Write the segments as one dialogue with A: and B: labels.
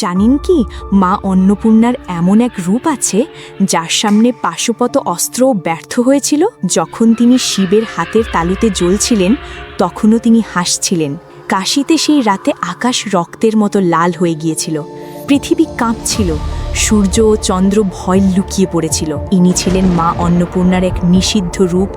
A: জানেন কি, মা অন্নপূর্ণার এমন এক রূপ আছে যার সামনে পাশুপত অস্ত্রও ব্যর্থ হয়েছিল। যখন তিনি শিবের হাতের তালুতে জ্বলছিলেন তখনও তিনি হাসছিলেন। কাশীতে সেই রাতে আকাশ রক্তের মতো লাল হয়ে গিয়েছিল, পৃথিবী কাঁপছিল, সূর্য ও চন্দ্র ভয় লুকিয়ে পড়েছিল। ইনি ছিলেন মা অন্নপূর্ণার এক নিষিদ্ধ রূপ,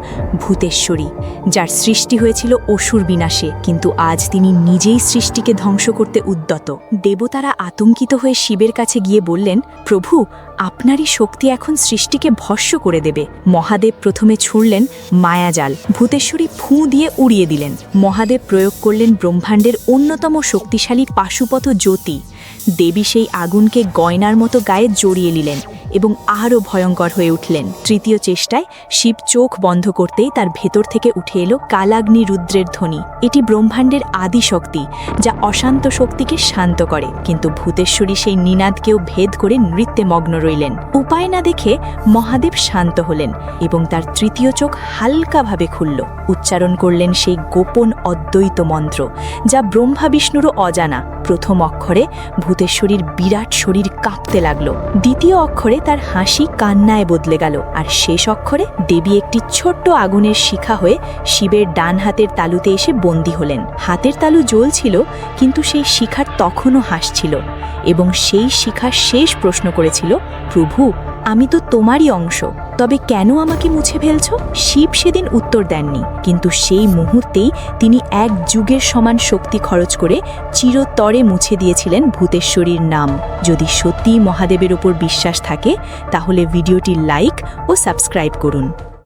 A: ভূতেশ্বরী, যার সৃষ্টি হয়েছিল অসুর বিনাশে, কিন্তু আজ তিনি নিজেই সৃষ্টিকে ধ্বংস করতে উদ্যত। দেবতারা আতঙ্কিত হয়ে শিবের কাছে গিয়ে বললেন, প্রভু, আপনারই শক্তি এখন সৃষ্টিকে ভস্ম করে দেবে। মহাদেব প্রথমে ছুঁড়লেন মায়াজাল, ভূতেশ্বরী ফুঁ দিয়ে উড়িয়ে দিলেন। মহাদেব প্রয়োগ করলেন ব্রহ্মাণ্ডের অন্যতম শক্তিশালী পাশুপত জ্যোতি। দেবী সেই আগুনকে গয়নার মতো গায়ে জড়িয়ে নিলেন এবং আরও ভয়ঙ্কর হয়ে উঠলেন। তৃতীয় চেষ্টায় শিব চোখ বন্ধ করতেই তার ভেতর থেকে উঠে এলো কালাগ্নি রুদ্রের ধ্বনি। এটি ব্রহ্মাণ্ডের আদি শক্তি, যা অশান্ত শক্তিকে শান্ত করে। কিন্তু ভূতেশ্বরী সেই নিনাদকেও ভেদ করে নৃত্যে মগ্ন রইলেন। উপায় না দেখে মহাদেব শান্ত হলেন এবং তার তৃতীয় চোখ হালকাভাবে খুলল। উচ্চারণ করলেন সেই গোপন অদ্বৈত মন্ত্র, যা ব্রহ্মা বিষ্ণুরও অজানা। প্রথম অক্ষরে ভূতেশ্বরীর বিরাট শরীর কাঁপতে লাগলো, দ্বিতীয় অক্ষরে তার হাসি কান্নায় বদলে গেল, আর শেষ অক্ষরে দেবী একটি ছোট্ট আগুনের শিখা হয়ে শিবের ডান হাতের তালুতে এসে বন্দী হলেন। হাতের তালু জ্বলছিল, কিন্তু সেই শিখার তখনও হাসছিল, এবং সেই শিখার শেষ প্রশ্ন করেছিল, প্রভু, আমি তো তোমারই অংশ, তবে কেন আমাকে মুছে ফেলছ? শিব সেদিন উত্তর দেননি, কিন্তু সেই মুহূর্তেই তিনি এক যুগের সমান শক্তি খরচ করে চিরতরে মুছে দিয়েছিলেন ভূতেশ্বরীর নাম। যদি সত্যিই মহাদেবের ওপর বিশ্বাস থাকে, তাহলে ভিডিওটি লাইক ও সাবস্ক্রাইব করুন।